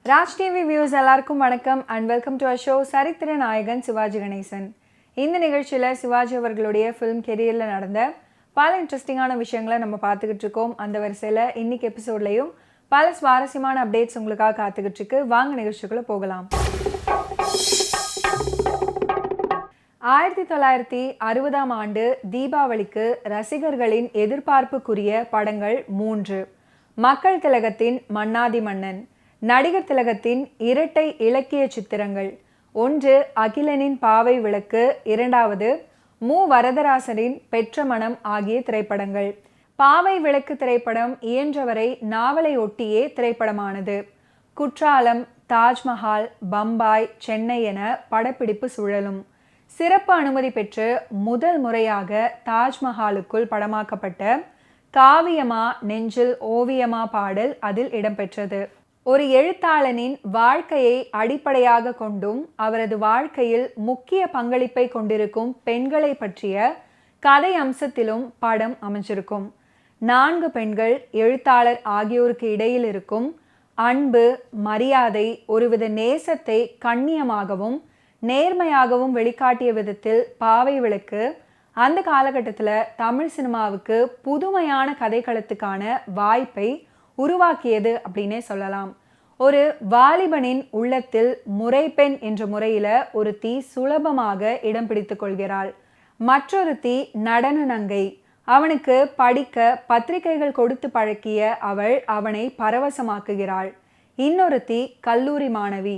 Raj TV views எல்லாருக்கும் வணக்கம் and welcome to a show சரித்திர நாயகன் சிவாஜி கணேசன். இந்த நிகழ்ச்சியில் சிவாஜி அவர்களுடைய ஃபிலிம் கெரியரில் நடந்த பல இன்ட்ரெஸ்டிங்கான விஷயங்களை நம்ம பார்த்துக்கிட்டு இருக்கோம். அந்த வரிசையில் இன்னைக்கு எபிசோட்லையும் பல சுவாரஸ்யமான அப்டேட்ஸ் உங்களுக்காக காத்துக்கிட்டு இருக்கு. வாங்க நிகழ்ச்சிக்குள்ளே போகலாம். 1960 ஆண்டு தீபாவளிக்கு ரசிகர்களின் எதிர்பார்ப்புக்குரிய படங்கள் 3. மக்கள் திலகத்தின் மன்னாதி மன்னன், நடிகர் திலகத்தின் இரட்டை இலக்கிய சித்திரங்கள், 1 அகிலனின் பாவை விளக்கு, 2வது மு வரதராசரின் பெற்ற மனம் ஆகிய திரைப்படங்கள். பாவை விளக்கு திரைப்படம் இயன்றவரை நாவலை ஒட்டியே திரைப்படமானது. குற்றாலம், தாஜ்மஹால், பம்பாய், சென்னை என படப்பிடிப்பு சுழலும். சிறப்பு அனுமதி பெற்று முதல் முறையாக தாஜ்மஹாலுக்குள் படமாக்கப்பட்ட காவியமா நெஞ்சில் ஓவியமா பாடல் அதில் இடம்பெற்றது. ஒரு எழுத்தாளனின் வாழ்க்கையை அடிப்படையாக கொண்டும் அவரது வாழ்க்கையில் முக்கிய பங்களிப்பை கொண்டிருக்கும் பெண்களை பற்றிய கதை அம்சத்திலும் படம் அமைஞ்சிருக்கும். 4 பெண்கள் எழுத்தாளர் ஆகியோருக்கு இடையில் இருக்கும் அன்பு, மரியாதை, ஒருவித நேசத்தை கண்ணியமாகவும் நேர்மையாகவும் வெளிக்காட்டிய விதத்தில் பாவை விளக்கு அந்த காலகட்டத்தில் தமிழ் சினிமாவுக்கு புதுமையான கதைக்களத்துக்கான வாய்ப்பை உருவாக்கியது அப்படின்னே சொல்லலாம். ஒரு வாலிபனின் உள்ளத்தில் முறைப்பெண் என்ற முறையில் ஒருத்தி சுலபமாக இடம் பிடித்து கொள்கிறாள். மற்றொருத்தி நடன நங்கை. அவனுக்கு படிக்க பத்திரிகைகள் கொடுத்து பழக்கிய அவள் அவனை பரவசமாக்குகிறாள். இன்னொருத்தி கல்லூரி மாணவி.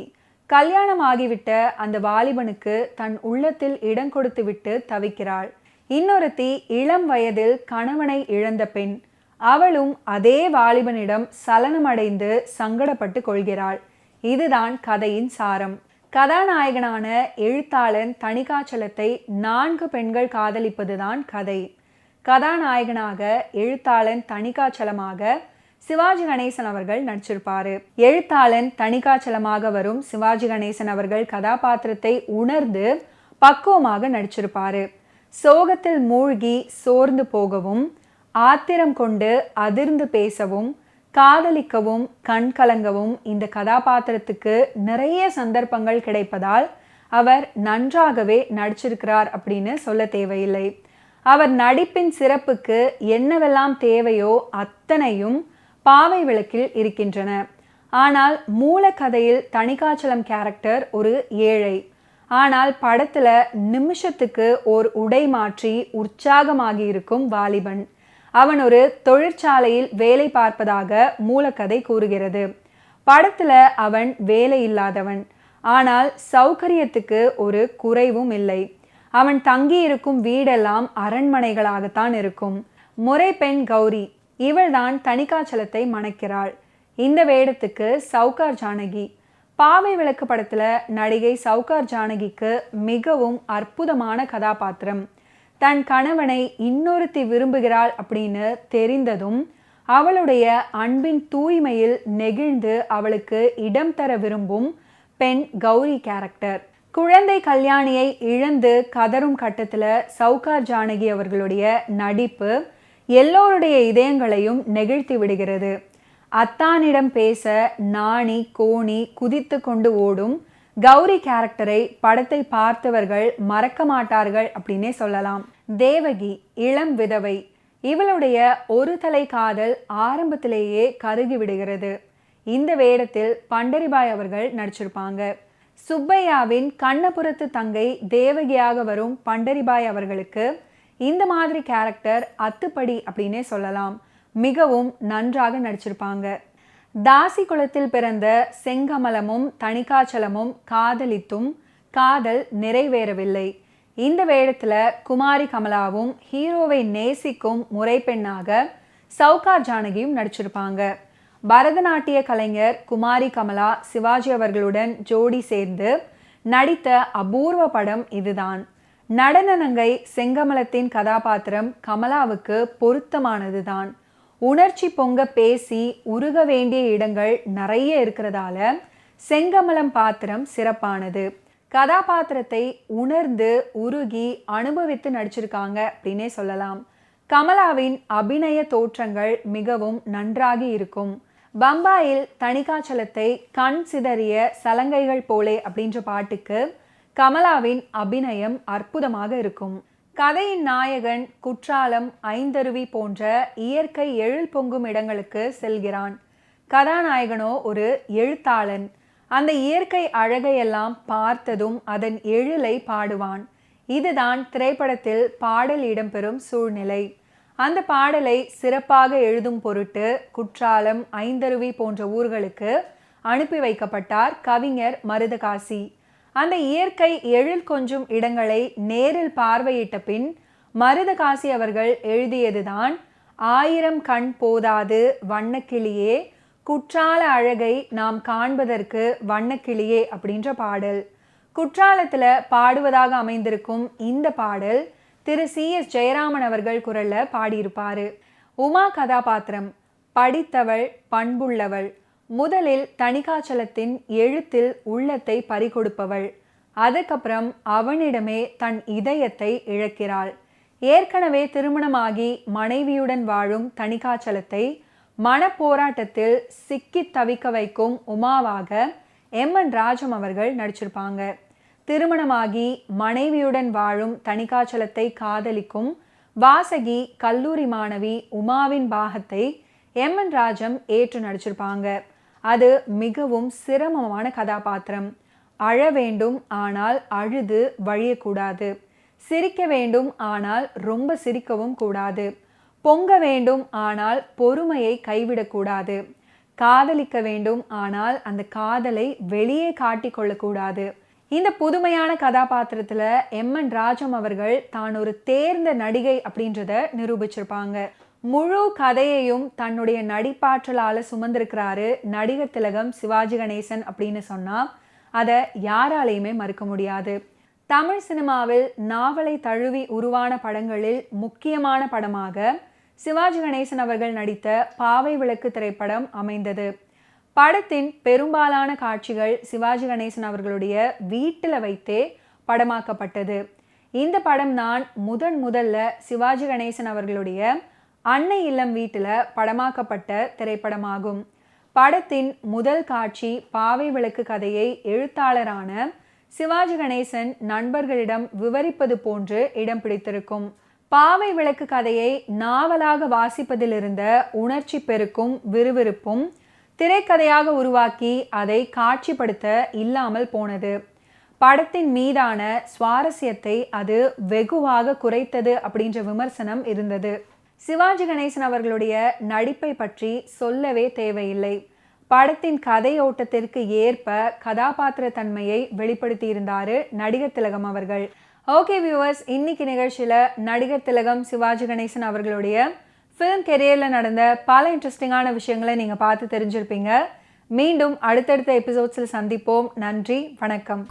கல்யாணம் ஆகிவிட்ட அந்த வாலிபனுக்கு தன் உள்ளத்தில் இடம் கொடுத்து விட்டு தவிக்கிறாள். இன்னொருத்தி இளம் வயதில் கணவனை இழந்த பெண். அவளும் அதே வாலிபனிடம் சலனமடைந்து சங்கடப்பட்டு கொள்கிறாள். இதுதான் கதையின் சாரம். கதாநாயகனான எழுத்தாளன் தணிகாச்சலத்தை 4 பெண்கள் காதலிப்பதுதான் கதை. கதாநாயகனாக எழுத்தாளன் தணிகாச்சலமாக சிவாஜி கணேசன் அவர்கள் நடிச்சிருப்பாரு. எழுத்தாளன் தணிகாச்சலமாக வரும் சிவாஜி கணேசன் அவர்கள் கதாபாத்திரத்தை உணர்ந்து பக்குவமாக நடிச்சிருப்பாரு. சோகத்தில் மூழ்கி சோர்ந்து போகவும், ஆத்திரம் கொண்டு அதிர்ந்து பேசவும், காதலிக்கவும், கண் கலங்கவும் இந்த கதாபாத்திரத்துக்கு நிறைய சந்தர்ப்பங்கள் கிடைப்பதால் அவர் நன்றாகவே நடிச்சிருக்கிறார் அப்படின்னு சொல்ல தேவையில்லை. அவர் நடிப்பின் சிறப்புக்கு என்னவெல்லாம் தேவையோ அத்தனையும் பாவை விளக்கில் இருக்கின்றன. ஆனால் மூலக்கதையில் தணிகாச்சலம் கேரக்டர் ஒரு ஏழை. ஆனால் படத்துல நிமிஷத்துக்கு ஓர் உடை மாற்றி உற்சாகமாகி இருக்கும் வாலிபன். அவன் ஒரு தொழிற்சாலையில் வேலை பார்ப்பதாக மூலக்கதை கூறுகிறது. படத்துல அவன் வேலை இல்லாதவன். ஆனால் சௌகரியத்துக்கு ஒரு குறைவும் இல்லை. அவன் தங்கியிருக்கும் வீடெல்லாம் அரண்மனைகளாகத்தான் இருக்கும். முறைப்பெண் கௌரி, இவள்தான் தணிகாச்சலத்தை மணக்கிறாள். இந்த வேடத்துக்கு சவுகார் ஜானகி. பாவை விளக்கு படத்துல நடிகை சவுகார் ஜானகிக்கு மிகவும் அற்புதமான கதாபாத்திரம். தன் கணவனை இன்னொருத்தி விரும்புகிறாள் அப்படின்னு தெரிந்ததும் அவளுடைய அன்பின் தூய்மையில் நெகிழ்ந்து அவளுக்கு இடம் தர விரும்பும் பெண் கௌரி கேரக்டர். குழந்தை கல்யாணியை இழந்து கதரும் கட்டத்துல சவுகார் ஜானகி அவர்களுடைய நடிப்பு எல்லோருடைய இதயங்களையும் நெகிழ்த்தி விடுகிறது. அத்தானிடம் பேச நாணி கோணி குதித்து கொண்டு ஓடும் கௌரி கேரக்டரை படத்தை பார்த்தவர்கள் மறக்க மாட்டார்கள் அப்படின்னே சொல்லலாம். தேவகி இளம் விதவை. இவளுடைய ஒரு தலை காதல் ஆரம்பத்திலேயே கருகி விடுகிறது. இந்த வேடத்தில் பண்டரிபாய் அவர்கள் நடிச்சிருப்பாங்க. சுப்பையாவின் கண்ணபுரத்து தங்கை தேவகியாக வரும் பண்டரிபாய் அவர்களுக்கு இந்த மாதிரி கேரக்டர் அத்துப்படி அப்படின்னே சொல்லலாம். மிகவும் நன்றாக நடிச்சிருப்பாங்க. தாசி குலத்தில் பிறந்த செங்கமலமும் தணிகாச்சலமும் காதலித்தும் காதல் நிறைவேறவில்லை. இந்த வேடத்துல குமாரி கமலாவும் ஹீரோவை நேசிக்கும் முறைப்பெண்ணாக சவுகார் ஜானகியும் நடிச்சிருப்பாங்க. பரதநாட்டிய கலைஞர் குமாரி கமலா சிவாஜி அவர்களுடன் ஜோடி சேர்ந்து நடித்த அபூர்வ படம் இதுதான். நடன நங்கை செங்கமலத்தின் கதாபாத்திரம் கமலாவுக்கு பொருத்தமானதுதான். உணர்ச்சி பொங்க பேசி உருக வேண்டிய இடங்கள் நிறைய இருக்கிறதால செங்கமலம் பாத்திரம் சிறப்பானது. கதாபாத்திரத்தை உணர்ந்து உருகி அனுபவித்து நடிச்சிருக்காங்க அப்படின்னே சொல்லலாம். கமலாவின் அபிநய தோற்றங்கள் மிகவும் நன்றாக இருக்கும். பம்பாயில் தணிகாச்சலத்தை கண் சிதறிய சலங்கைகள் போலே அப்படின்ற பாட்டுக்கு கமலாவின் அபிநயம் அற்புதமாக இருக்கும். கதையின் நாயகன் குற்றாலம், ஐந்தருவி போன்ற இயற்கை எழில் பொங்கும் இடங்களுக்கு செல்கிறான். கதாநாயகனோ ஒரு எழுத்தாளன். அந்த இயற்கை அழகையெல்லாம் பார்த்ததும் அதன் எழிலை பாடுவான். இதுதான் திரைப்படத்தில் பாடல் இடம்பெறும் சூழ்நிலை. அந்த பாடலை சிறப்பாக எழுதும் பொருட்டு குற்றாலம், ஐந்தருவி போன்ற ஊர்களுக்கு அனுப்பி வைக்கப்பட்டார் கவிஞர் மருதகாசி. அந்த இயற்கை எழில் கொஞ்சும் இடங்களை நேரில் பார்வையிட்ட பின் மருதகாசி அவர்கள் எழுதியதுதான் ஆயிரம் கண் போதாது வண்ணக்கிளியே, குற்றால அழகை நாம் காண்பதற்கு வண்ணக்கிளியே அப்படின்ற பாடல். குற்றாலத்தில் பாடுவதாக அமைந்திருக்கும் இந்த பாடல் திரு CS ஜெயராமன் அவர்கள் குரல்ல பாடியிருப்பாரு. உமா கதாபாத்திரம் படித்தவள், பண்புள்ளவள். முதலில் தணிகாச்சலத்தின் எழுத்தில் உள்ளத்தை பறிகொடுப்பவள். அதுக்கப்புறம் அவனிடமே தன் இதயத்தை இழக்கிறாள். ஏற்கனவே திருமணமாகி மனைவியுடன் வாழும் தணிகாச்சலத்தை மனப்போராட்டத்தில் சிக்கி தவிக்க வைக்கும் உமாவாக MN ராஜம் அவர்கள் நடிச்சிருப்பாங்க. திருமணமாகி மனைவியுடன் வாழும் தணிகாச்சலத்தை காதலிக்கும் வாசகி கல்லூரி மாணவி உமாவின் பாகத்தை MN ராஜம் ஏற்று நடிச்சிருப்பாங்க. அது மிகவும் சிரமமான கதாபாத்திரம். அழ வேண்டும், ஆனால் அழுது வழியக்கூடாது. சிரிக்க வேண்டும், ஆனால் ரொம்ப சிரிக்கவும் கூடாது. பொங்க வேண்டும், ஆனால் பொறுமையை கைவிடக்கூடாது. காதலிக்க வேண்டும், ஆனால் அந்த காதலை வெளியே காட்டிக்கொள்ளக்கூடாது. இந்த புதுமையான கதாபாத்திரத்தில் MN ராஜம் அவர்கள் தான் ஒரு தேர்ந்த நடிகை அப்படின்றத நிரூபிச்சிருப்பாங்க. முழு கதையையும் தன்னுடைய நடிப்பாற்றலால் சுமந்திருக்கிறாரு நடிகர் திலகம் சிவாஜி கணேசன் அப்படின்னு சொன்னால் அதை யாராலையுமே மறுக்க முடியாது. தமிழ் சினிமாவில் நாவலை தழுவி உருவான படங்களில் முக்கியமான படமாக சிவாஜி கணேசன் அவர்கள் நடித்த பாவை விளக்கு திரைப்படம் அமைந்தது. படத்தின் பெரும்பாலான காட்சிகள் சிவாஜி கணேசன் அவர்களுடைய வீட்டில் வைத்தே படமாக்கப்பட்டது. இந்த படம் தான் முதல்ல சிவாஜி கணேசன் அவர்களுடைய அன்னை இல்லம் வீட்டில் படமாக்கப்பட்ட திரைப்படமாகும். படத்தின் முதல் காட்சி பாவை விளக்கு கதையை எழுத்தாளரான சிவாஜி கணேசன் நண்பர்களிடம் விவரிப்பது போன்று இடம் பிடித்திருக்கும். பாவை விளக்கு கதையை நாவலாக வாசிப்பதிலிருந்த உணர்ச்சி பெருக்கும் விறுவிறுப்பும் திரைக்கதையாக உருவாக்கி அதை காட்சிப்படுத்த இல்லாமல் போனது. படத்தின் மீதான சுவாரஸ்யத்தை அது வெகுவாக குறைத்தது அப்படின்ற விமர்சனம் இருந்தது. சிவாஜி கணேசன் அவர்களுடைய நடிப்பை பற்றி சொல்லவே தேவையில்லை. படத்தின் கதையோட்டத்திற்கு ஏற்ப கதாபாத்திர தன்மையை வெளிப்படுத்தியிருந்தார் நடிகர் திலகம் அவர்கள். ஓகே வியூவர்ஸ், இன்னைக்கு நிகழ்ச்சியில் நடிகர் திலகம் சிவாஜி கணேசன் அவர்களுடைய ஃபிலிம் கெரியரில் நடந்த பல இன்ட்ரெஸ்டிங்கான விஷயங்களை நீங்கள் பார்த்து தெரிஞ்சிருப்பீங்க. மீண்டும் அடுத்தடுத்த எபிசோட்ஸில் சந்திப்போம். நன்றி, வணக்கம்.